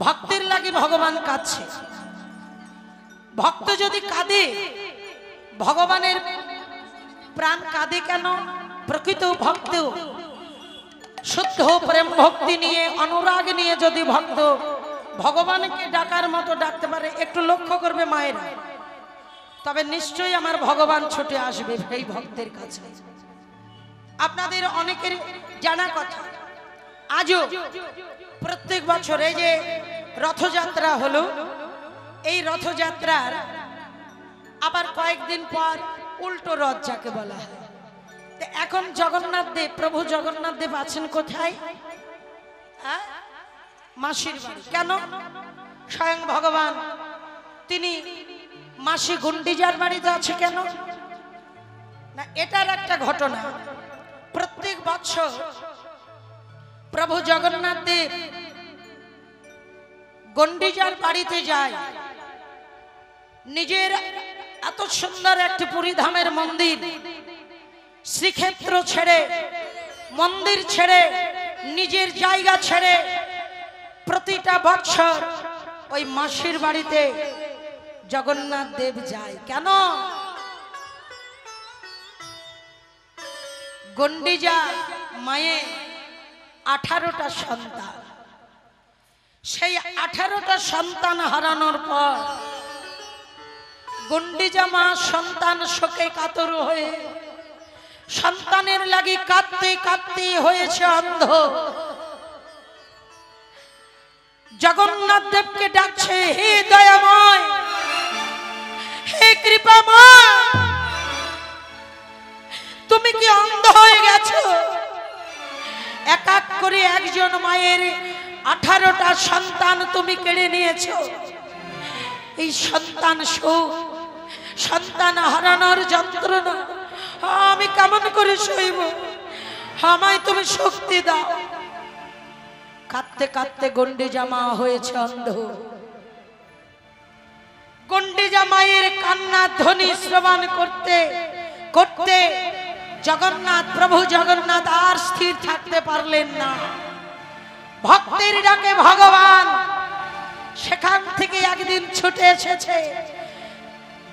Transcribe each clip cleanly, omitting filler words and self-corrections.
ভক্তের লাগে ভগবান কাঁদছে। ভক্ত যদি কাঁদে, ভগবানের প্রাণ কাঁদে কেন? প্রকৃত ভক্ত শুদ্ধ প্রেম ভক্তি নিয়ে, অনুরাগ নিয়ে যদি ভক্ত ভগবানকে ডাকার মতো ডাকতে পারে, একটু লক্ষ্য করবে মায়েরা, তবে নিশ্চয়ই আমার ভগবান ছুটে আসবে সেই ভক্তের কাছে। আপনাদের অনেকের জানা কথা, আজও প্রত্যেক বছর এই যে রথযাত্রা হলো, এই রথযাত্রার আবার কয়েকদিন পর উল্টো রথ যাকে বলা হয়। এখন জগন্নাথ দেব, প্রভু জগন্নাথ দেব আছেন কোথায়? মাসির বাড়ি। কেন? স্বয়ং ভগবান তিনি মাসি গুন্ডিজার বাড়িতে আছে কেন না? এটার একটা ঘটনা। প্রত্যেক বছর প্রভু জগন্নাথ দেব গুন্ডিজার বাড়িতে যায়। নিজের এত সুন্দর একটি পুরীধামের মন্দির, শ্রীক্ষেত্র ছেড়ে, মন্দির ছেড়ে, নিজের জায়গা ছেড়ে প্রতিটা বছর ওই মাসির বাড়িতে জগন্নাথ দেব যায়। কেন? গুন্ডিজা মায়ে 18টা সন্তান, সেই 18টা সন্তান হারানোর পর গুন্ডিজা মা সন্তান শোকে কাতর হয়ে সন্তানের লাগি কাঁদতে কাঁদতে হয়েছে অন্ধ। জগন্নাথ দেবকে ডাকছে, হে দয়াময়, হে কৃপাময়, তুমি কি অন্ধ হয়ে গেছো? এক এক করে একজন মায়ের 18টা সন্তান তুমি কেড়ে নিয়েছো। এই সন্তান শোক, সন্তান হারানোর যন্ত্রণা আমি কেমন করে সইব? আমায় তুমি শক্তি দাও। কাঁদতে কাঁদতে গুন্ডিজা মা হয়েছে অন্ধ। গুন্ডিজা মায়ের কান্না ধ্বনি শ্রবণ করতে করতে জগন্নাথ, প্রভু জগন্নাথ আর স্থির থাকতে পারলেন না। ভক্তের ডাকে ভগবান সেখান থেকে একদিন ছুটে এসেছে।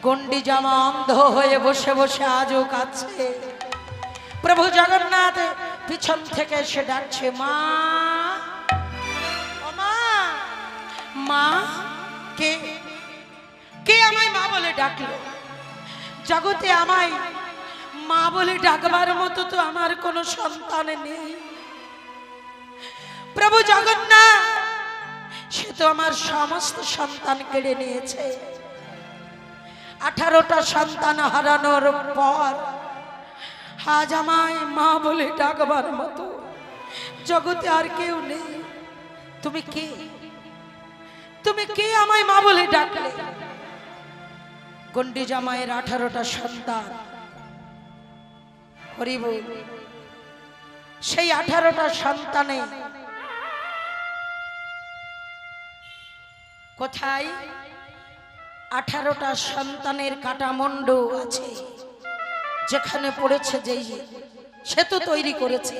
গুন্ডিজা মা অন্ধ হয়ে বসে বসে আজও কাঁদছে। প্রভু জগন্নাথ পিছন থেকে এসে ডাকছে, মা, ও মা, মা। কে কে আমায় মা বলে ডাকলো? জগতে আমায় মা বলে ডাকবার মতো তো আমার কোনো সন্তান নেই। প্রভু জগন্নাথ সে তো আমার সমস্ত সন্তান কেড়ে নিয়েছে। 18টা সন্তান হারানোর পর আজ আমায় মা বলে ডাকবার মতো জগতে আর কেউ নেই। তুমি কে? তুমি কে আমায় মা বলে ডাকলে? গুন্ডিজা মায়ের 18টা সন্তান, হরি বল। সেই 18টা সন্তানে কোথায়? 18টা সন্তানের কাটামুন্ড আছে, যেখানে পড়েছে যেই সেতু তৈরি করেছে,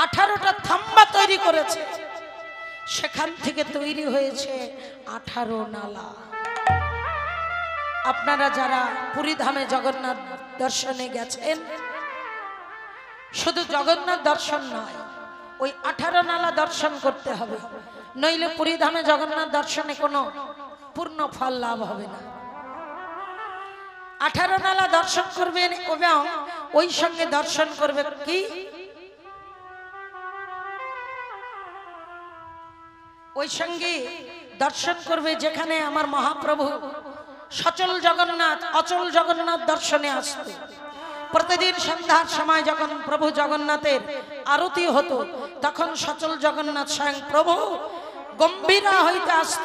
18টা থাম্বা তৈরি করেছে, সেখান থেকে তৈরি হয়েছে 18 নালা। আপনারা যারা পুরীধামে জগন্নাথ দর্শনে গেছেন, শুধু জগন্নাথ দর্শন নয়, ওই 18 নালা দর্শন করতে হবে, নইলে পুরীধামে জগন্নাথ দর্শনে কোনো পূর্ণ ফল লাভ হবে না। 18 নালা দর্শন করবেন এবং ওই সঙ্গে দর্শন করবে কি? ওই সঙ্গে দর্শন করবে যেখানে আমার মহাপ্রভু সচল জগন্নাথ, অচল জগন্নাথ দর্শনে আসত। প্রতিদিন সন্ধ্যার সময় যখন প্রভু জগন্নাথের আরতি হতো, তখন সচল জগন্নাথ স্বয়ং প্রভু গম্ভীরা হইতে আসত।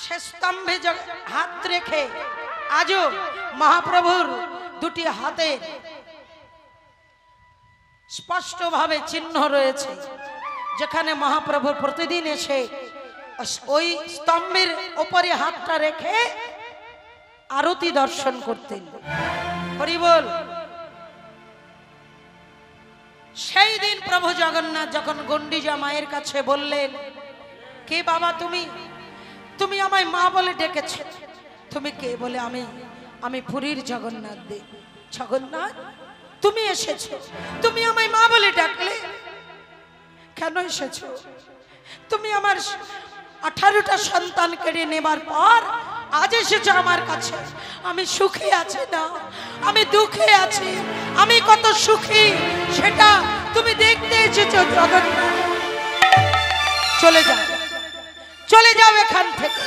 সে স্তম্ভে হাত রেখে আজও মহাপ্রভুর দুটি হাতে স্পষ্টভাবে চিহ্ন রয়েছে, যেখানে মহাপ্রভু প্রতিদিন এসে ওই স্তম্ভের উপরে হাতটা রেখে আরতি দর্শন করতেন। হরি বল। সেই দিন প্রভু জগন্নাথ যখন গন্ডিজা মায়ের কাছে বললেন, কে বাবা তুমি? তুমি আমায় মা বলে ডেকেছো, তুমি কে? বলে আমি পুরীর জগন্নাথ দেব। জগন্নাথ তুমি এসেছো, তুমি আমায় মা বলে ডাকলে, কেন এসেছো? তুমি আমার 18টা সন্তান কেড়ে নেবার পর আজ এসেছো আমার কাছে। আমি সুখে আছি না, আমি দুঃখে আছি, আমি কত সুখী সেটা তুমি দেখতে এসেছো। জগন্নাথ চলে যাও, চলে যাও এখান থেকে।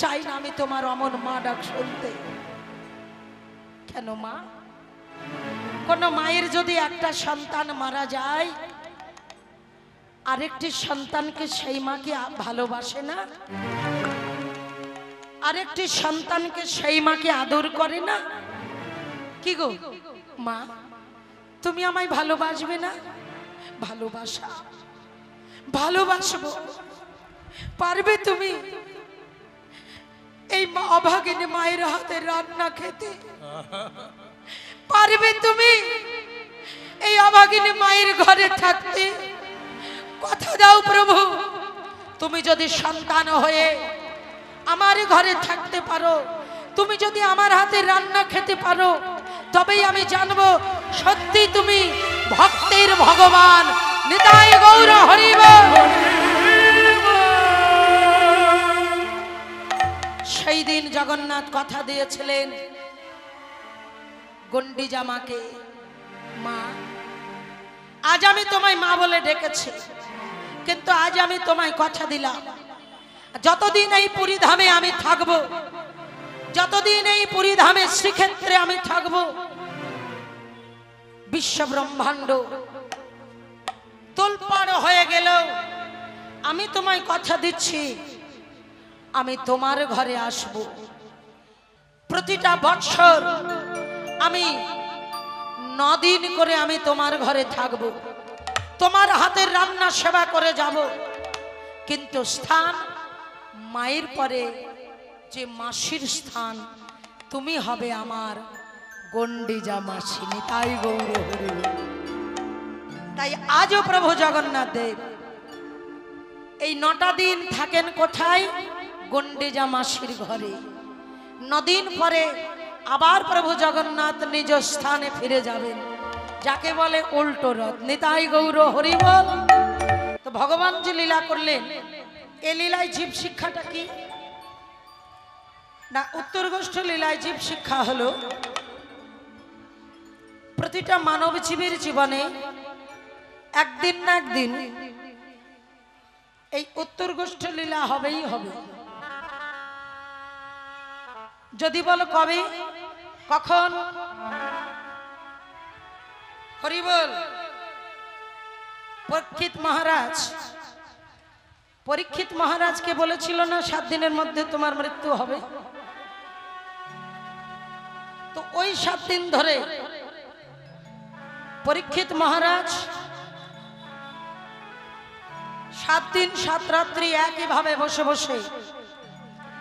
চাই না আমি তোমার অমন মা ডাক শুনতে। কেন মা? কোন মায়ের যদি একটা সন্তান মারা যায়, আরেকটি সন্তানকে সেই মা কি ভালোবাসে না? আরেকটি সন্তানকে সেই মাকে আদর করে না? কি গো মা, তুমি আমায় ভালোবাসবে না? ভালোবাসা, ভালোবাসবো। পারবে তুমি এই অভাগিনী মায়ের হাতে রান্না খেতে? পারবে তুমি এই অভাগিনী মায়ের ঘরে থাকতে? কথা দাও প্রভু, তুমি যদি সন্তান হয়ে আমার ঘরে থাকতে পারো, তুমি যদি আমার হাতে রান্না খেতে পারো, তবেই আমি জানবো সত্যি তুমি ভক্তের ভগবান। নিতাই গৌর হরি বল। সেই দিন জগন্নাথ কথা দিয়েছিলেন গন্ডিজা মাকে, মা আজ আমি তোমায় মা বলে ডেকেছি, কিন্তু আজ আমি তোমায় কথা দিলাম, যতদিন এই পুরী ধামে আমি থাকব, যতদিন এই পুরী ধামে শ্রীক্ষেত্রে আমি থাকব, বিশ্ব ব্রহ্মাণ্ড তোলপাড় হয়ে গেল, আমি তোমায় কথা দিচ্ছি আমি তোমার ঘরে আসব। প্রতিটা বছর আমি 9 দিন করে আমি তোমার ঘরে থাকব, তোমার হাতের রান্না সেবা করে যাব। কিন্তু স্থান মায়ের পরে যে মাসির স্থান, তুমি হবে আমার গন্ডিজা মাসি। নিতাই গৌর হরি। তাই আজও প্রভু জগন্নাথ দেব এই 9টা দিন থাকেন কোথায়? গন্ডিজা মাসির ঘরে। 9 দিন পরে আবার প্রভু জগন্নাথ নিজ স্থানে ফিরে যাবেন, যাকে বলে উল্টো রথ। নিতাই গৌর হরি বল। তো ভগবান যে লীলা করলেন, এ লীলায় জীব শিক্ষাটা কি না? উত্তর গোষ্ঠ লীলায় জীব শিক্ষা হলো প্রতিটা মানব জীবের জীবনে একদিন না একদিন এই উত্তর গোষ্ঠ লীলা হবেই হবে। যদি বলো কবে, কখন? হরি বল। পরীক্ষিত মহারাজকে বলেছিল না 7 দিনের মধ্যে তোমার মৃত্যু হবে? তো ওই 7 দিন ধরে পরীক্ষিত মহারাজ 7 দিন 7 রাত্রি একইভাবে বসে বসে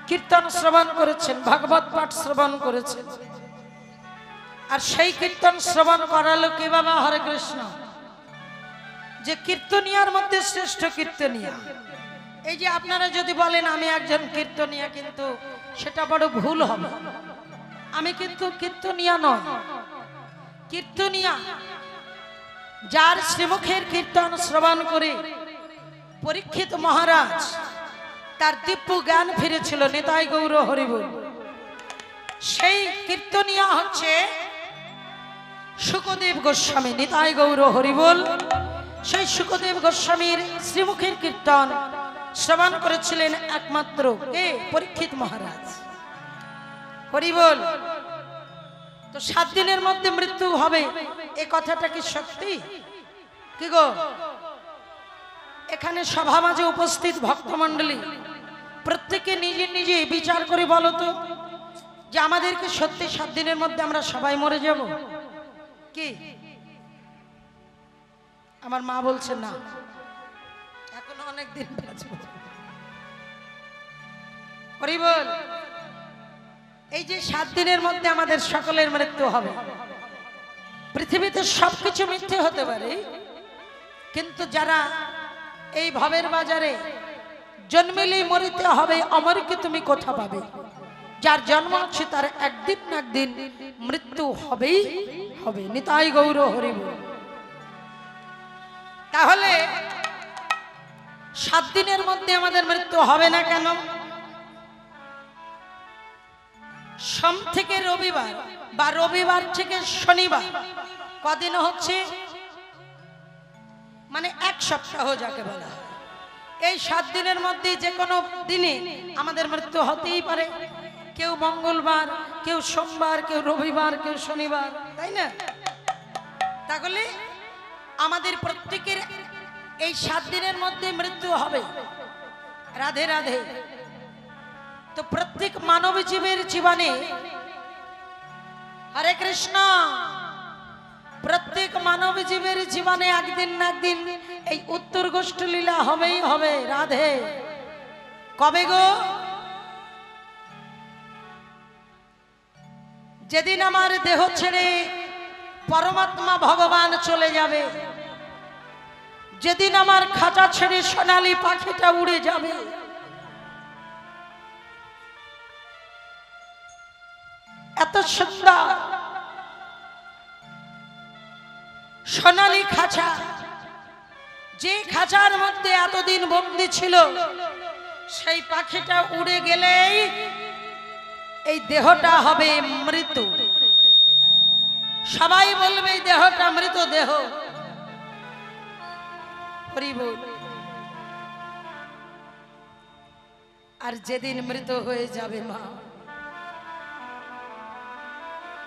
কীর্তন শ্রবণ করেছেন, ভাগবত পাঠ শ্রবণ করেছেন। আর সেই কীর্তন শ্রবণ করালো কি বাবা? হরে কৃষ্ণ। যে কীর্তনিয়ার মধ্যে শ্রেষ্ঠ কীর্তনিয়া। এই যে আপনারা যদি বলেন আমি একজন কীর্তনিয়া, কিন্তু সেটা বড় ভুল হবে। আমি কিন্তু কীর্তনিয়া নয়। কীর্তনিয়া যার শ্রীমুখের কীর্তন শ্রবণ করে পরীক্ষিত মহারাজ তার দিব্য জ্ঞান ফিরেছিল। নিতাই গৌর হরি বল। সেই কীর্তনিয়া হচ্ছে শুকদেব গোস্বামী। নিতাই গৌর হরি বল। সেই শুকদেব গোস্বামীর শ্রীমুখের কীর্তন শ্রবণ করেছিলেন একমাত্র কে? পরীক্ষিত মহারাজ। হরি বল। তো 7 দিনের মধ্যে মৃত্যু হবে, এই কথাটা কি সত্যি? কি গো, এখানে সভা মাঝে উপস্থিত ভক্তমণ্ডলী প্রত্যেকে নিজে নিজে বিচার করে বলো তো, যে আমাদেরকে সত্যি 7 দিনের মধ্যে আমরা সবাই মরে যাব কি? আমার মা বলছে না, এখনো অনেক দিন বাঁচব। হরি বল। এই যে 7 দিনের মধ্যে আমাদের সকলের মৃত্যু হবে, পৃথিবী পৃথিবীতে সবকিছু মিথ্যে হতে পারে, কিন্তু যারা এই ভবের বাজারে জন্মেলেই মরিতে হবে অমরকে তুমি কোথা পাবে? যার জন্ম আছে তার একদিন না একদিন মৃত্যু হবেই হবে। নিতাই গৌর হরি বল। তাহলে 7 দিনের মধ্যে আমাদের মৃত্যু হবে না কেন? সোম থেকে রবিবার বা রবিবার থেকে শনিবার কদিন হচ্ছে, মানে 1 সপ্তাহ যাকে বলা হয়। এই 7 দিনের মধ্যে যে কোনো দিনে আমাদের মৃত্যু হতেই পারে। কেউ মঙ্গলবার, কেউ সোমবার, কেউ রবিবার, কেউ শনিবার, তাই না? তাহলে আমাদের প্রত্যেকের এই 7 দিনের মধ্যে মৃত্যু হবে। রাধে রাধে। তো প্রত্যেক মানব জীবের জীবনে, হরে কৃষ্ণ, প্রত্যেক মানব জীবের জীবনে একদিন না একদিন এই উত্তর গোষ্ঠী লীলা হবেই হবে। রাধে। কবে গো? যেদিন আমার দেহ ছেড়ে পরমাত্মা ভগবান চলে যাবে, যেদিন আমার খাঁচা ছেড়ে সোনালী পাখিটা উড়ে যাবে, এত সুন্দর সোনালী খাঁচা, যে খাঁচার মধ্যে এতদিন বন্দী ছিল, সেই পাখিটা উড়ে গেলেই এই দেহটা হবে মৃত। সবাই বলবে এই দেহটা মৃত দেহ। হরি বল। আর যেদিন মৃত হয়ে যাবে মা,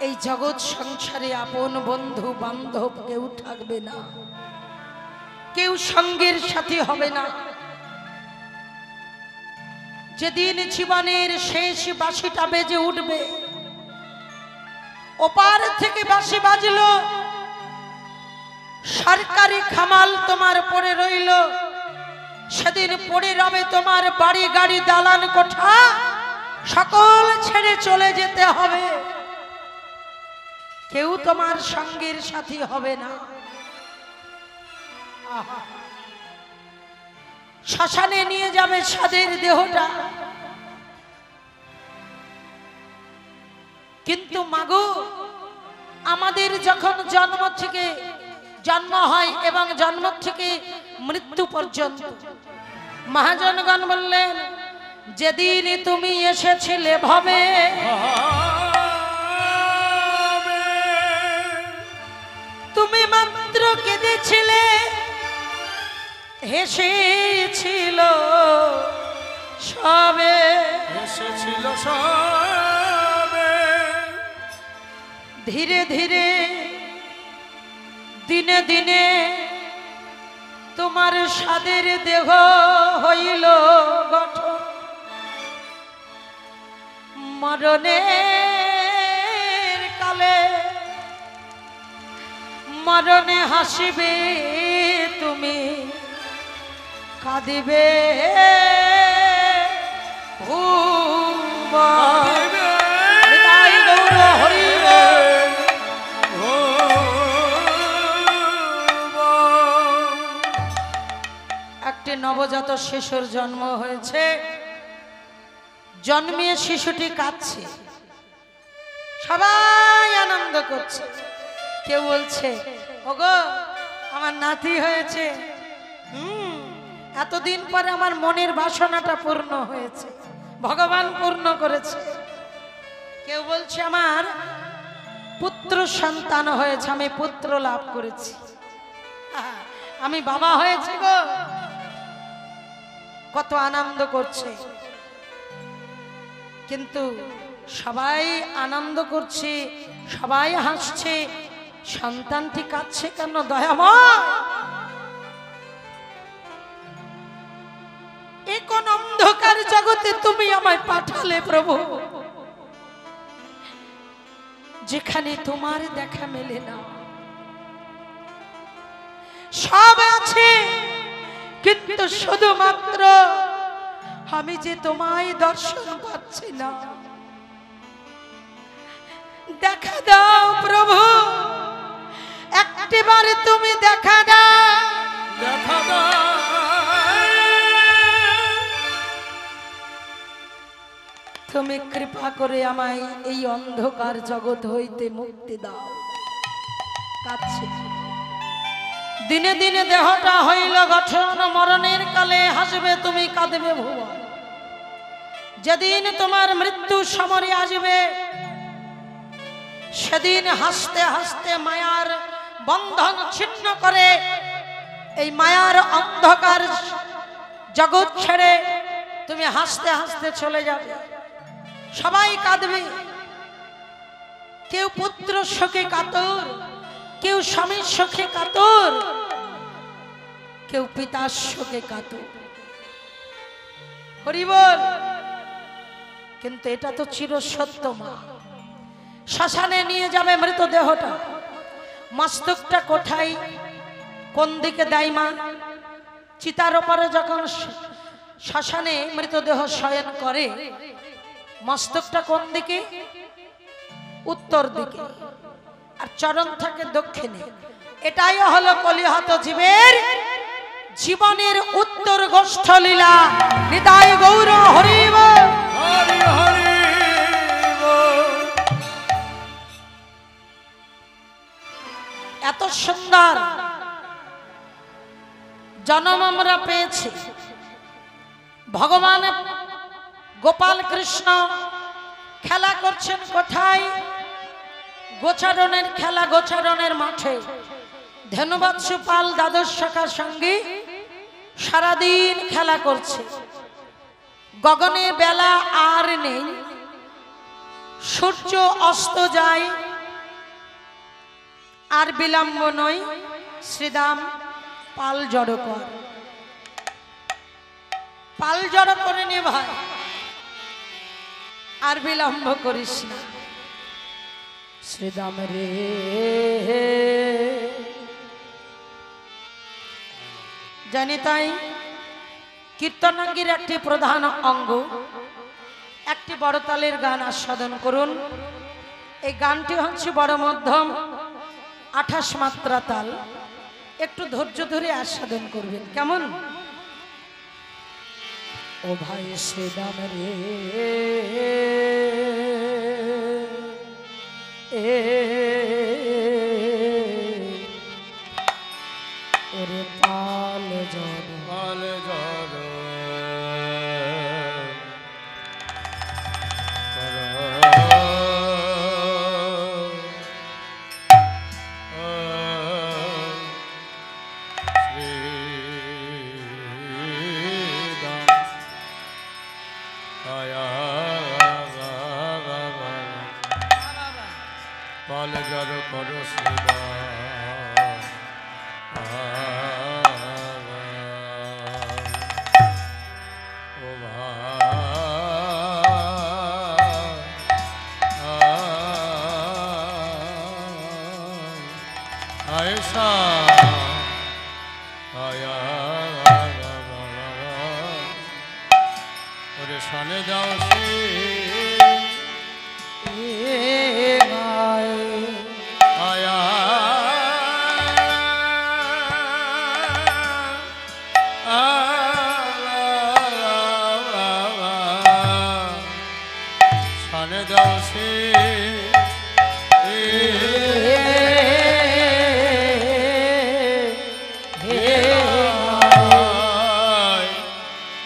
এই জগৎ সংসারে আপন বন্ধু বান্ধব কেউ থাকবে না, কেউ সঙ্গের সাথী হবে না। যেদিন জীবনের শেষ বাঁশিটা বেজে উঠবে, ওপার থেকে বাঁশি বাজলো, সরকারি খামাল তোমার পড়ে রইল, সেদিন পড়ে রবে তোমার বাড়ি গাড়ি দালান কোঠা, সকল ছেড়ে চলে যেতে হবে। কেউ তোমার সঙ্গের সাথী হবে না। শ্মশানে নিয়ে যাবে সাদের দেহটা। কিন্তু মাগো, আমাদের যখন জন্ম হয় এবং জন্ম থেকে মৃত্যু পর্যন্ত মহাজনগণ বললেন, যেদিন তুমি এসেছিলে ভবে, তুমি মাত্র কেঁদেছিলে, হেসেছিল সবে, হেসেছিল সবে। ধীরে ধীরে দিনে দিনে তোমার সাদের দেহ হইল গঠন, মরণের কালে মরণে হাসিবে তুমি, কাঁদিবে একটি নবজাত শিশুর জন্ম হয়েছে। জন্মিয়ে শিশুটি কাঁদছে, সবাই আনন্দ করছে। কেউ বলছে, ওগো আমার নাতি হয়েছে, এতদিন পরে আমার মনের বাসনাটা পূর্ণ হয়েছে, ভগবান পূর্ণ করেছে। কেউ বলছে আমার পুত্র সন্তান হয়েছে, আমি পুত্র লাভ করেছি, আমি বাবা হয়েছি গো। কত আনন্দ করছে, কিন্তু সবাই আনন্দ করছে, সবাই হাসছে, সন্তানটি কাঁদছে কেন? দয়াময়, এ কোন অন্ধকার জগতে তুমি আমায় পাঠালে প্রভু, যেখানে তোমার দেখা মেলে না? সব আছে, কিন্তু শুধুমাত্র আমি যে তোমায় দর্শন পাচ্ছি না। দেখা দাও প্রভু, একটিবার তুমি দেখা দাও, দেখা দাও। তুমি কৃপা করে আমায় এই অন্ধকার জগৎ হইতে মুক্তি দাও। কাছে দিনে দিনে দেহটা হইল গঠন, মরণের কালে হাসবে তুমি, কাঁদবে ভুবন। যেদিন তোমার মৃত্যু সমরে আসবে, সেদিন হাসতে হাসতে মায়ার বন্ধন ছিন্ন করে এই মায়ার অন্ধকার জগৎ ছেড়ে তুমি হাসতে হাসতে চলে যাবে। সবাই কাঁদবে, কেউ পুত্র শোকে কাতর, কেউ স্বামীর শোকে কাতর, কেউ পিতার শোকে কাতর। হরি বল। কিন্তু এটা তো চির সত্য মা। শ্মশানে নিয়ে যাবে মৃতদেহটা, মস্তকটা কোথায় কোন দিকে দেয় মা? চিতার ওপরে যখন শ্মশানে মৃতদেহ শয়ন করে, মস্তকটা কোন দিকে? উত্তর দিকে, আর চরণ থাকে দক্ষিণে। এটাই হলো কলিহত জীবের জীবনের উত্তর গোষ্ঠ লীলা। নিতাই গৌর হরি বল। হরি হরি বল। এত সুন্দর জন্ম আমরা পেয়েছি। ভগবান গোপাল কৃষ্ণ খেলা করছেন কোথায়? গোচারণের খেলা, গোচারণের মাঠে। ধন্যবাদ পাল দ্বাদশ শাখার সঙ্গে সারাদিন খেলা করছে। গগনে বেলা আর নেই, সূর্য অস্ত যায়, আর বিলম্ব নয়। শ্রীদাম পাল জড়ো কর, পাল জড়ো করে নে ভাই, আর বিলম্ব করিস না। শ্রীদাম রে জানি তাই কীর্তনাঙ্গীর একটি প্রধান অঙ্গ। একটি বড় তালের গান আস্বাদন করুন। এই গানটি হচ্ছে বড় মধ্যম 28 মাত্রা তাল। একটু ধৈর্য ধরে আস্বাদন করবেন, কেমন? ও ভাই শ্রীদাম রে ওরে পাল জড়ো, পাল জড়ো পাল জড়ো করো শ্রীদাম। ও ভাই আয়সা আয়া ওরে শনে যাও সে আয়া শনে যাও সে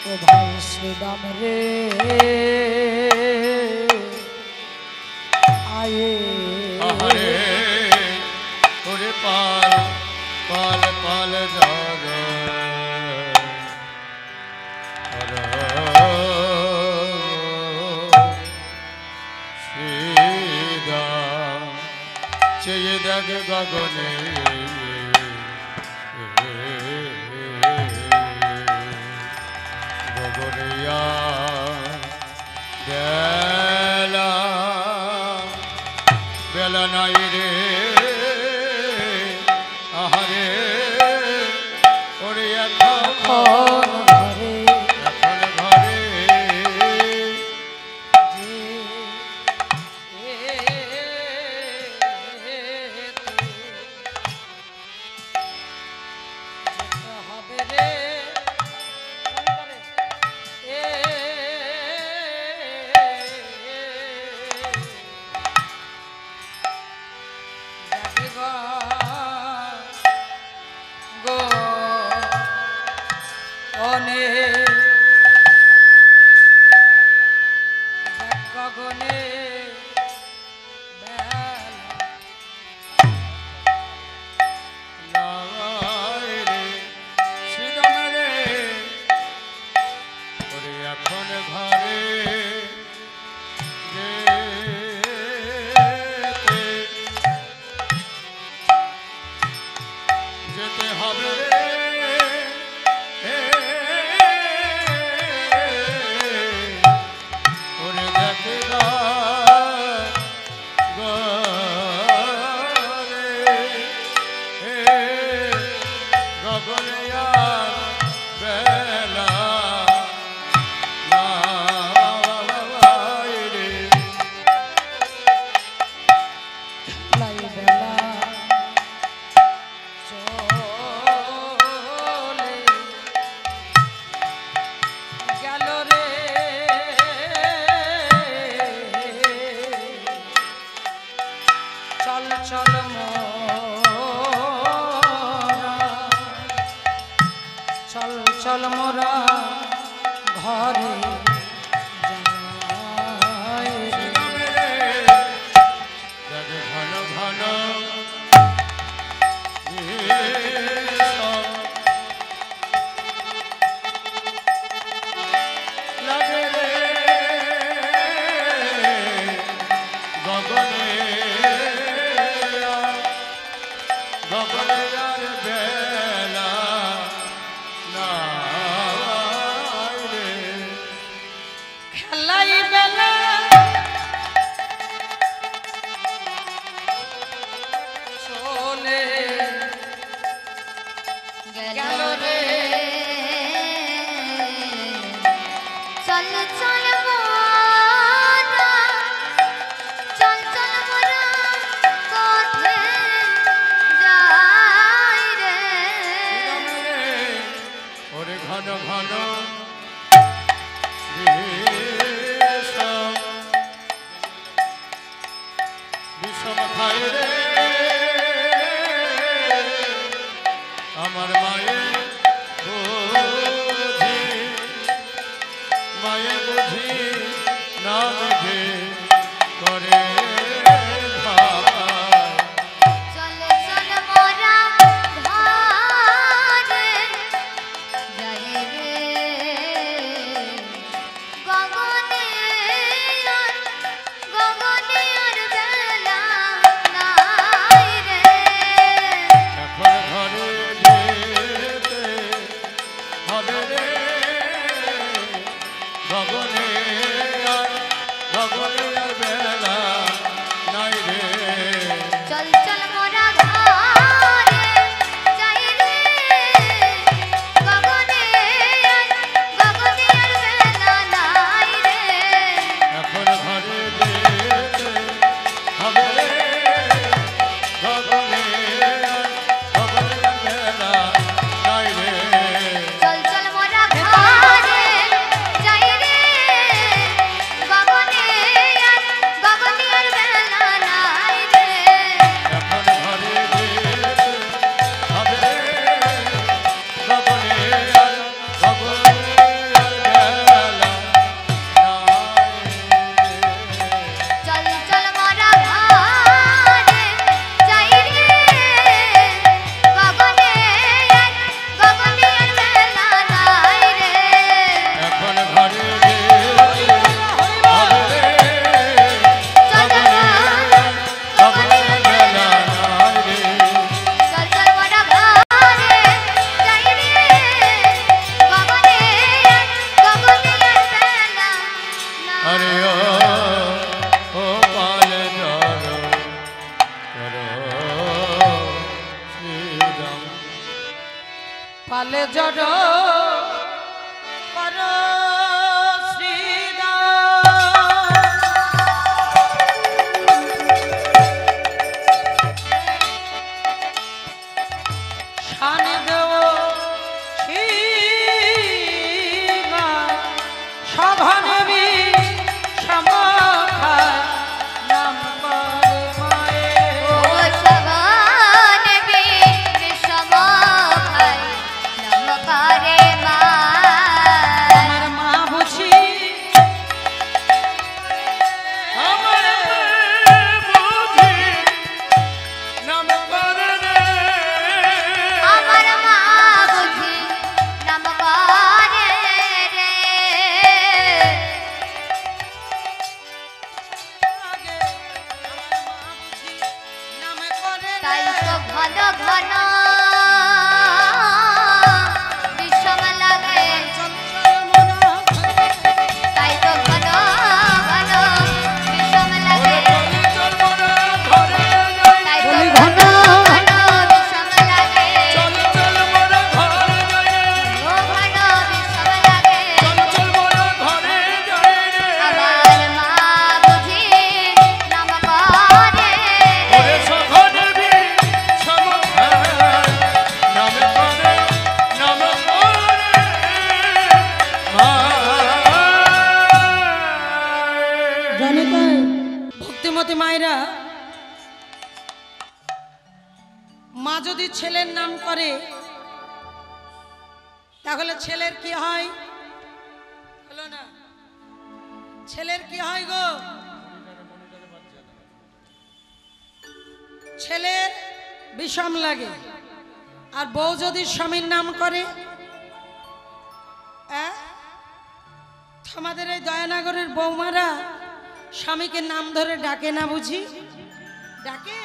ও ভাই শ্রীদাম রে আয়ে আরে ওরে পাল পাল পাল জড়ো শ্রীদাম চেয়ে দেখ গগনে গগনিয়া বেলা বেলা নাই রে আহারে ওরে এখন ঘরে এখন ঘরে যেতে হবে ওরে দেখে গগনে আর বেলা লাই বেলা চলে গেল রে চল চল মোরা চল চল মোরা ঘরে যাই রে। ঘন ঘন লাগে রে গগনে গগনে আর বেলা নাই রে খেলাই বেলা চলে গেল রে চল চল মোরা চল চল মোরা কোঠে যাই রে ওরে ঘন ঘন বিষম খায় রে আমার মায়ের বুঝি মায়ের বুঝি না দেখে করে ভাই চল চল মোরা ঘরে যাই রে গগনে আর বেলা নাই রে এখন ঘরে যেতে হবে রে গগনে আর বেলা নাই রে চল চল মোরা ঘরে যাই রে গগনে আর বেলা নাই রে এখন ঘরে যেতে হবে রে গগনে আর বেলা নাই রে চল চল মোরা ঘরে যাই রে গগনে আর বেলা নাই রে এখন ঘরে যেতে হবে রে গগনে আর বেলা নাই চল চল মোরা ঘরে যাই রে গগনে আর বেলা নাই রে এখন ঘরে যেতে হবে রে গগনে বেলা নাই রে চল চল মোরা ঘরে যাই রে গগনে আর বেলা আরে নাই ও পাল ধরো করো শ্রীরাম পালে জড় কর শ্রীরাম শান দেও শিবা সভানবী সমাখায় নাম করে মায়ের ও সবান বীর সমাখাই নাম করে মা আমার মা বুঝি আমার বুঝি নাম করে রে আমার মা ছেলের নাম করে তাহলে ছেলের কি হয়? হলো না? ছেলের কি হয় গো? ছেলের বিষম লাগে। আর বউ যদি স্বামীর নাম করে, আমাদের এই দয়ানগরের বৌমারা স্বামীকে নাম ধরে ডাকে না বুঝি? ডাকে?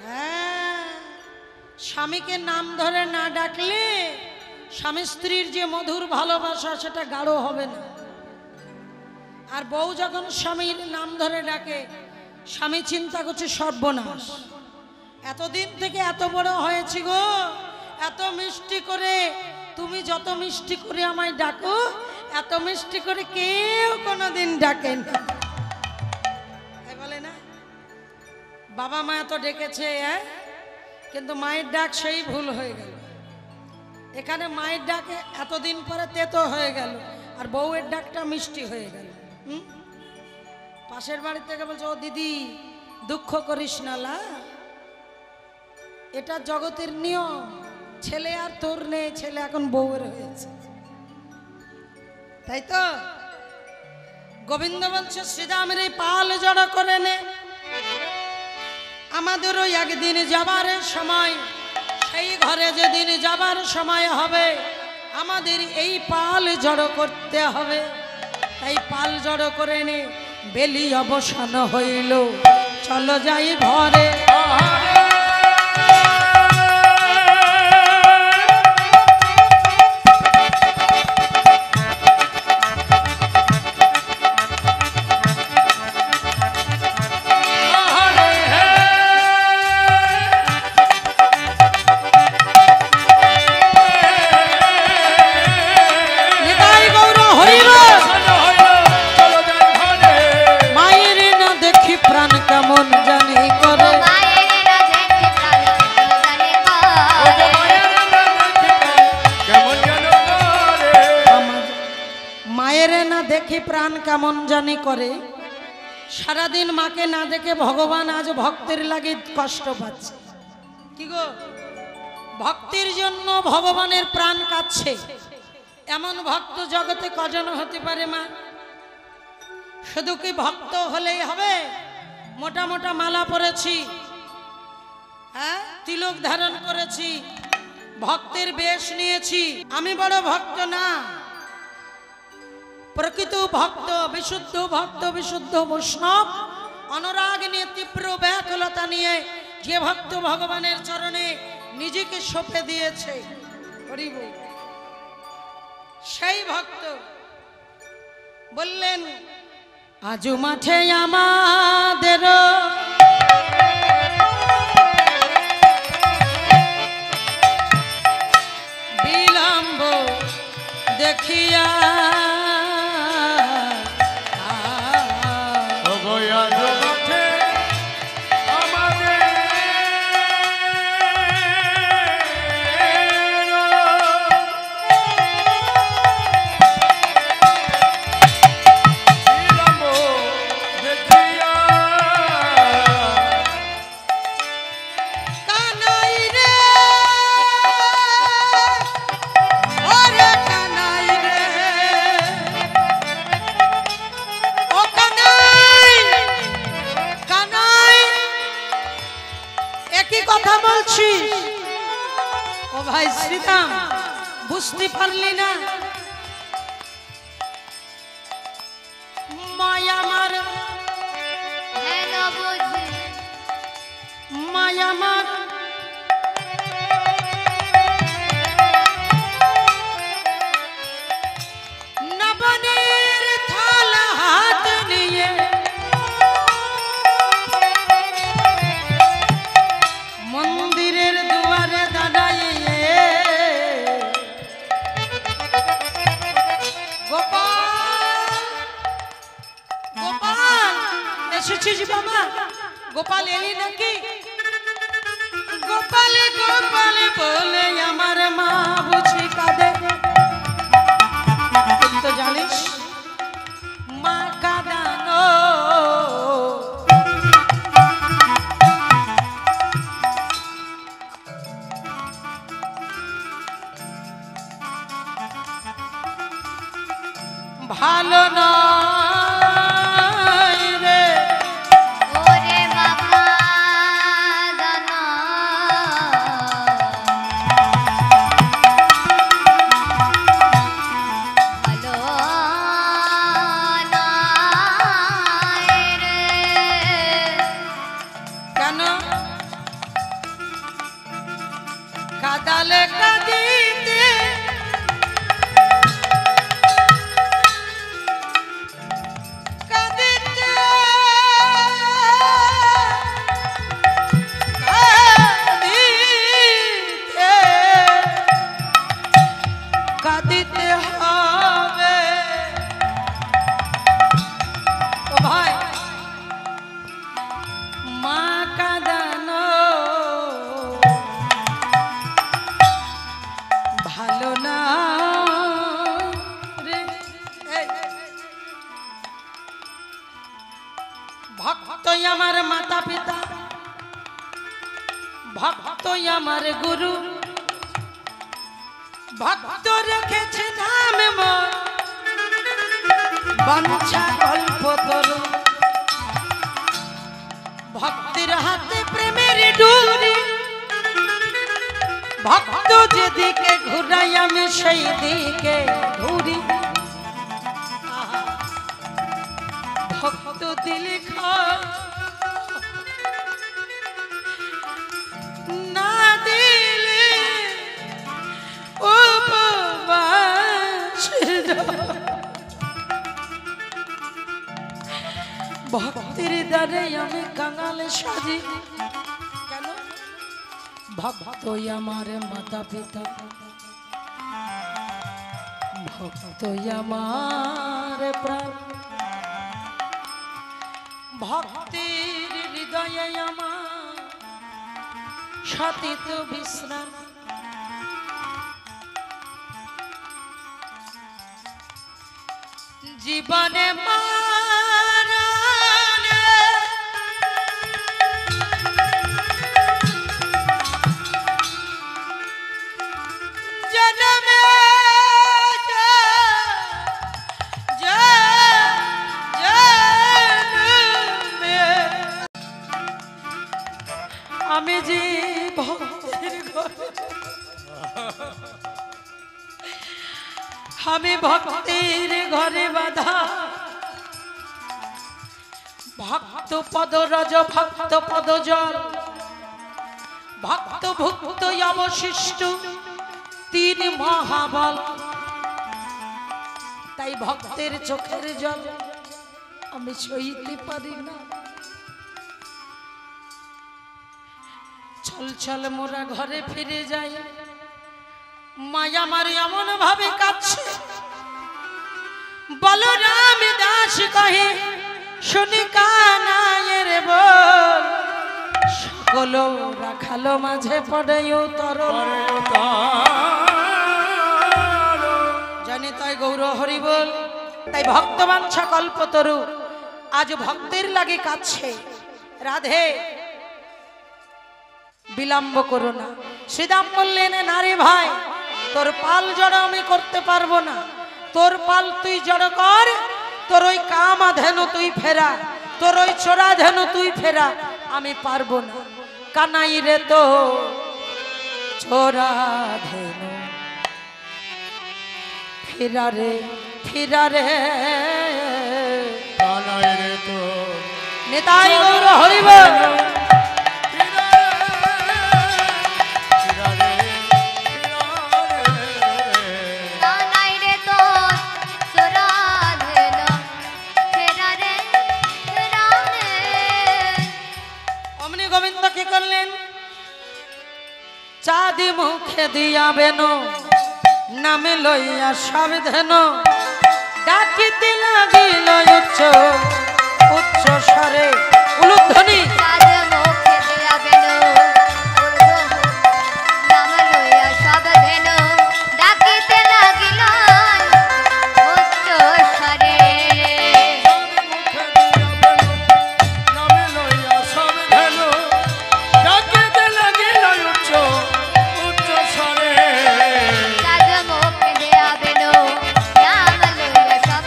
হ্যাঁ, স্বামীকে নাম ধরে না ডাকলে স্বামী স্ত্রীর যে মধুর ভালোবাসা সেটা গাঢ় হবে না। আর বউ যখন স্বামীর নাম ধরে ডাকে, স্বামী চিন্তা করছে সর্বনাশ, এতদিন থেকে এত বড় হয়েছি গো, এত মিষ্টি করে, তুমি যত মিষ্টি করে আমায় ডাকো এত মিষ্টি করে কেউ কোনোদিন ডাকেন। বলে না বাবা মা এত ডেকেছে, কিন্তু মায়ের ডাক সেই ভুল হয়ে গেল। এখানে মায়ের ডাকে এতদিন পরে তেতো হয়ে গেল, আর বউয়ের ডাকটা মিষ্টি হয়ে গেল। পাশের বাড়ি থেকে বলছে, ও দিদি দুঃখ করিস না লা, এটা জগতের নিয়ম, ছেলে আর তোর নেই, ছেলে এখন বউয়ের হয়েছে, তাই তো? গোবিন্দ বলছে শ্রীরামের এই পাল জড়ো করে নে, আমাদেরও একদিন যাবার সময়, সেই ঘরে যেদিন যাবার সময় হবে আমাদের এই পাল জড়ো করতে হবে। তাই পাল জড়ো করে নে, বেলি অবসান হইল, চলো যাই ঘরে। প্রাণ কেমন জানি করে, সারাদিন মাকে না দেখে ভগবান আজ ভক্তের লাগে কষ্ট পাচ্ছে। কি গো, ভক্তির জন্য ভগবানের প্রাণ কাঁদছে, এমন ভক্ত জগতে কজন হতে পারে মা? শুধু কি ভক্ত হলেই হবে? মোটা মোটা মালা পরেছি, হ্যাঁ, তিলক ধারণ করেছি, ভক্তের বেশ নিয়েছি, আমি বড় ভক্ত না। প্রকৃত ভক্ত, বিশুদ্ধ ভক্ত, বিশুদ্ধ বৈষ্ণব, অনুরাগ নিয়ে, তীব্র ব্যাকুলতা নিয়ে যে ভক্ত ভগবানের চরণে নিজেকে সঁপে দিয়েছে, সেই ভক্ত বললেন, আজু মাঠে আমাদের বিলম্ব দেখিয়া বুঝতে পারলি না? মায়ামার মায়ামার নবনের থালা হাত নিয়ে মন্দিরের দুয়ারে দাঁড়াইয়ে বাবা, গোপাল এলি নাকি? গোপালে গোপালে বলে আমার মা বুঝি কাঁদে, তো জানিস মা কাঁদানো ভালো নয় রে ওরে বাবা দানা ভালো নয় রে কেন কাদালে কাদিতে কাদিতে কাদিতে কাদিতে হবে ও ভাই মা কাদানো ভালো না রে এই, ভক্তই আমার মাতা পিতা ভক্তই আমার গুরু ভক্ত রেখেছে নাম মোর বাঞ্ছা কল্প তরু ভক্তির হাতে প্রেমের ডুরি ভক্ত যেদিকে ঘুরাই আমি সেই দিকে ঘুরি ভক্ত দিলে না দিলে উপবাস ভক্তির দ্বারে আমি কাঙালে সাজি কেন ভক্তই আমার মাতা পিতা ভক্তই আমার প্রাণ ভক্তির হৃদয়ে আমার সতীত বিশ্রাম জীবনে মারণে জন্মে জন্মে আমি যে ভক্তির ঘরে আমি ভক্তির ঘরে বাধা ভক্ত পদরজ ভক্ত পদজল ভক্ত ভুক্ত অবশিষ্ট তিন মহাবল তাই ভক্তের চোখের জল আমি সইতে পারি না চল চল মোরা ঘরে ফিরে যাই মায়া আমার এমন ভাবে কাছে বলরাম দাস কহে শুনি কানায়ের বল সকল রাখালো মাঝে পড়ে তরল জানি তাই গৌর হরি বল তাই ভক্তবাঞ্ছা কল্পতরু আজ ভক্তের লাগে কাছে রাধে বিলম্ব করো না শ্রীদাম বললেন নারী ভাই তোর পাল জড়ো আমি করতে পারবো না তোর পাল তুই জড়ো কর তোর ওই কামা ধেনু তুই ফেরা তোর ওই চোরা ধেনু তুই ফেরা আমি পারবো না কানাই রে তো চোরা ধেনু ফিরা রে কানাই রে তো নেতাই গৌর হরিবল কানাই রে তো চোরা ধেনু ফেরা রে অমনি গোবিন্দ কি করলেন চাঁদি মুখে দিয়া বেনো নামে লইয়া সব ধেন ডাকিতে লাগিল উচ্চ উচ্চ স্বরে উলুধ্বনি কাজ মুখে দিয়া বেনো নাম লইয়া সব ধেনু ডাকিতে লাগিল উচ্চ স্বরে নামে লইয়া সব ধেনু ডাকিতে লাগিল উচ্চ উচ্চ স্বরে কাজ মুখে দিয়া বেনো নাম লইয়া সব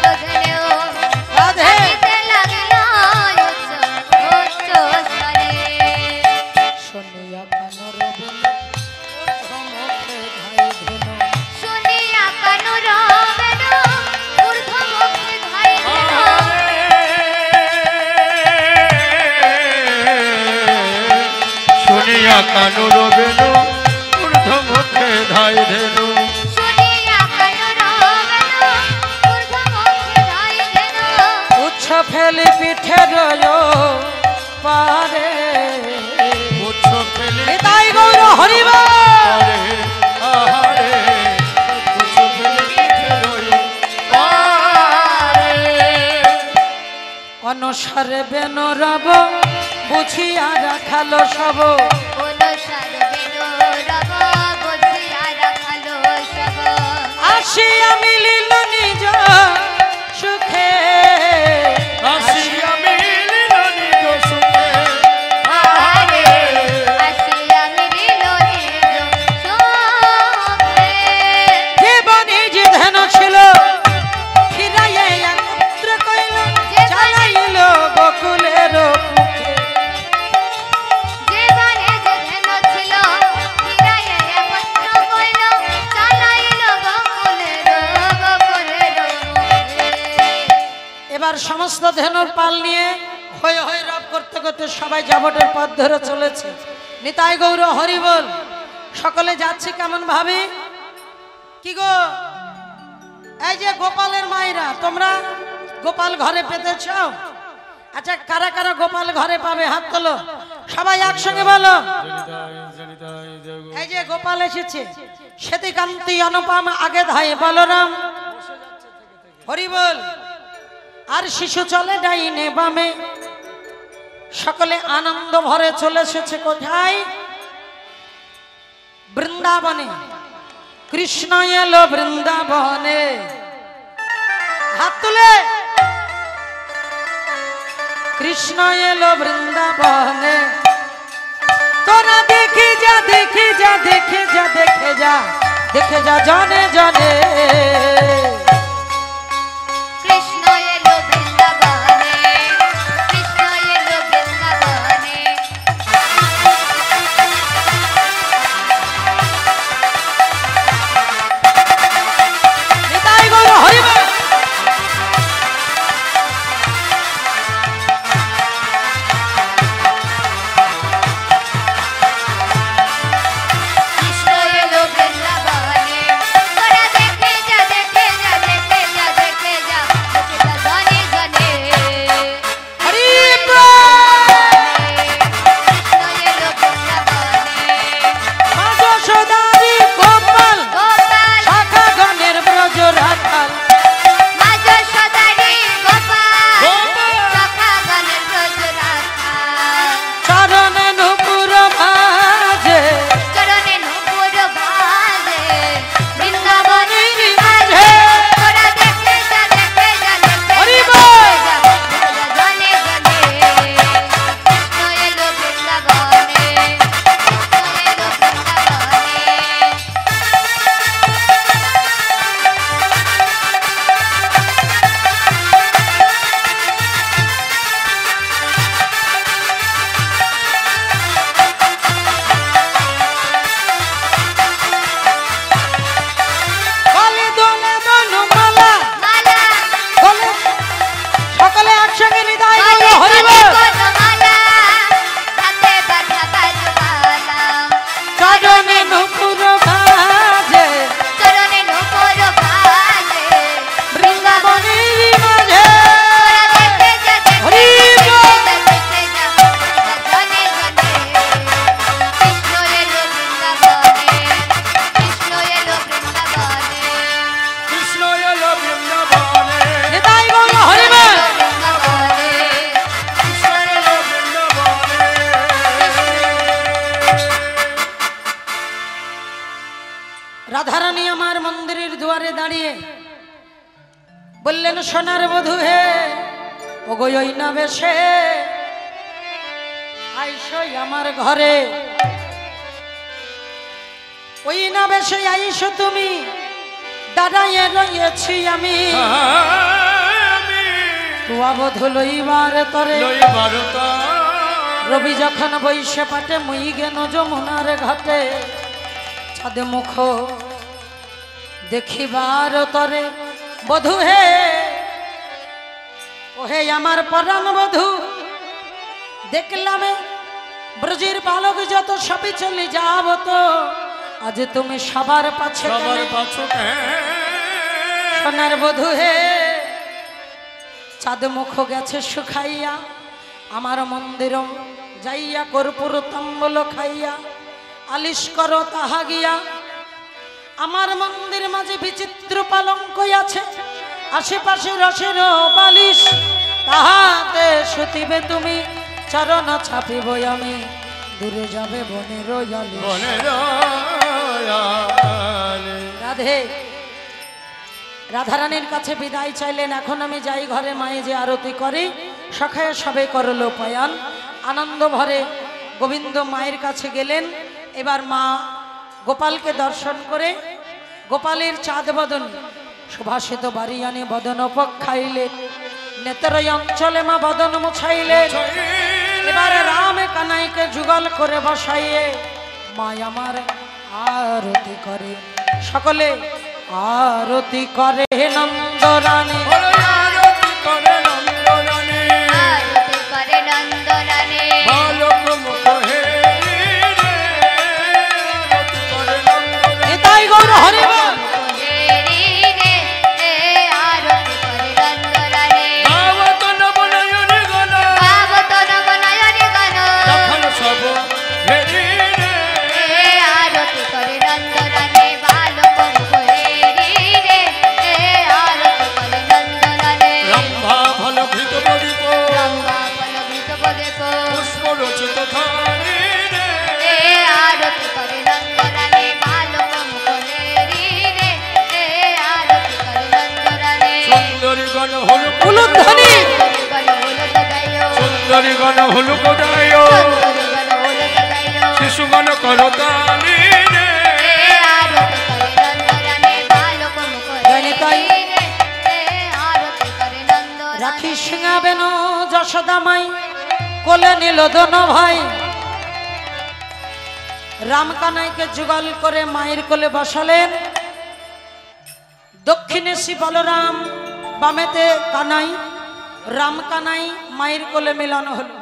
কানুর বেনু ঊর্ধ্ব মুখে ধাই ধেনু শুনিয়া কানুর বেনু ঊর্ধ্ব মুখে ধাই ধেনু উচ্ছ ফেলি পিঠের পারে উচ্ছ ফেলি নিতাই গৌর হরিব পারে আহারে উচ্ছ ফেলি পিঠের পারে অনুসারে বেনু রব বুঝিয়া রাখালো সব অনুসার বেনু রব বুঝিয়া রাখালো সব আসিয়া মিলিল নিজ সুখে আসিয়া মিলিল নিজ সুখে আহারে আসিয়া মিলিল নিজ সুখে জীবনে যে ধ্যান ছিল ফিরাইয়া একত্র কইল চালাইল বকুলের মুখে জীবনে যে ধ্যান ছিল ফিরাইয়া একত্র কইল চালাইল বকুলের মুখে এবার সমস্ত ধেনুর পাল নিয়ে হয়ে হয়ে রব করতে করতে সবাই যাবটের পথ ধরে চলেছে নিতাই গৌর হরিবল সকলে যাচ্ছে কেমন ভাবে কি গো এই যে গোপালের মায়েরা তোমরা গোপাল ঘরে পেতে চাও আচ্ছা কারা কারা গোপাল ঘরে পাবে হাত তোলো সবাই একসঙ্গে বলো এই যে গোপাল এসেছে শ্বেতিকান্তি অনুপম আগে ধায়ে বলরাম হরিবল আর শিশু চলে ডাইনে বামে সকলে আনন্দ ভরে চলে এসেছে কোথায় বৃন্দাবনে কৃষ্ণ এলো বৃন্দাবনে হাত তুলে কৃষ্ণ এলো বৃন্দাবনে তোরা দেখে যা দেখে যা দেখে যা দেখে যা দেখে যা জনে জনে কৃষ্ণ এলো বৃন্দাবনে কৃষ্ণ এলো বৃন্দাবনে নিতাই গৌর হরিবল কৃষ্ণ এলো বৃন্দাবনে তোরা দেখে যা দেখে যা দেখে যা দেখে যা দেখে যা জনে জনে হরি কৃষ্ণ এলো বৃন্দাবনে মা যশোদারি গোপাল গোপাল শাখা গণের ব্রজ রাখাল মা যশোদারি গোপাল গোপাল। সখা গণের ব্রজ রাখা চরণে নুপুর ভাজে চরণে নূপুর ভাজে বৃন্দাবনের মাঝে তোরা দেখে যা দেখে যা দেখে হরি যা বল। দেখে যা জনে জনে কৃষ্ণ এলো বৃন্দাবনে কৃষ্ণ এলো বৃন্দাবনে গলে দোলে বনমালা মালা গলে সকলে একসঙ্গে নিতাই গৌর গলে হরিবল গলে মালা হাতে বাঁধা বাজুমালা চরণে নুপুর ভাজে চরণে নূপুর ভাজে বৃন্দাবনের মাঝে তোরা দেখে যা দেখে হরি যা বল। দেখে যা জনে জনে কৃষ্ণ এলো বৃন্দাবনে কৃষ্ণ এলো বৃন্দাবনে কৃষ্ণ এলো বৃন্দাবনে নিতাই গৌর হরিবল বৃন্দাবনে কৃষ্ণ এলো বৃন্দাবনে রাধারানী আমার মন্দিরের দুয়ারে দাঁড়িয়ে বললেন সোনার বধূ হে ও গো ওই না বেশে আইসই আমার ঘরে ওই না বেশে আইসো তুমি দাঁড়াইয়ে রয়েছি আমি আমি তুয়া বধূ লইবার তরে লইবার রবি যখন বৈশে পাটে মুই গেন যমুনার ঘাটে চাঁদ মুখ দেখিবার তরে বধূ হে ওহে আমার পরাণ বধূ দেখলামে ব্রজের বালক যত সবই চলে যাব তো আজ তুমি সবার পাছে সবার কেন? পাছু সোনার বধূ হে চাঁদ মুখ গেছে শুকাইয়া আমার মন্দির যাইয়া কর্পূর তাম্বল খাইয়া আলিশ করো তাহা গিয়া আমার মন্দির মাঝে বিচিত্র পালঙ্ক আছে আশেপাশে রসের বালিশ তাহাতে শুতিবে তুমি চরণ ছাপিব আমি দূরে যাবে বনের আলিশ। বনের আলে। রাধে রাধারানীর কাছে বিদায় চাইলেন এখন আমি যাই ঘরে মায়ে যে আরতি করি সখায় সবে করলো পায়ান আনন্দ ভরে গোবিন্দ মায়ের কাছে গেলেন এবার মা গোপালকে দর্শন করে গোপালের চাঁদ বদন সুভাষিত বাড়িয়ানে বদন পক্ষাইলে নেত্রই অঞ্চলে মা বদন মুছাইলেন এবারে রামে কানাইকে যুগল করে বসাইয়ে মা আমার আরতি করে সকলে আরতি করে নন্দরানী বলো আরতি করে নন্দরানী। আরতি করে নন্দরানী বালক মুখ হেরি রে, আরতি করে নন্দরানী। নিতাই গৌর হরিবল হেরি রে আরতি করে নন্দরানী গাওয়াত নবনয়নী গান, গাবত নবনয়নী গান যখন সব হেরি রে। আরতি করে নন্দরানী বালক হেরি রে আরতি করে নন্দরানী রম্ভা ফল ভৃত প্রদীপ, রম্ভা ফল ঘৃত প্রদীপ পুষ্প রচিত থানি রে। আরতি করে নন্দরানী বালক হেরি রে আরতি করে নন্দরানী সুন্দরী গণ হলুক উলুধ্বনি সুন্দরী গণ হলুক দায়, শিশু গণ করতালি রে। রাখি সিঙাবেন যশোদামাই কোলে নিল দোন ভাই রাম কানাইকে যুগল করে মায়ের কোলে বসালেন দক্ষিণে শ্রী বলরাম বামেতে কানাই রাম কানাই মায়ের কোলে মিলন হলো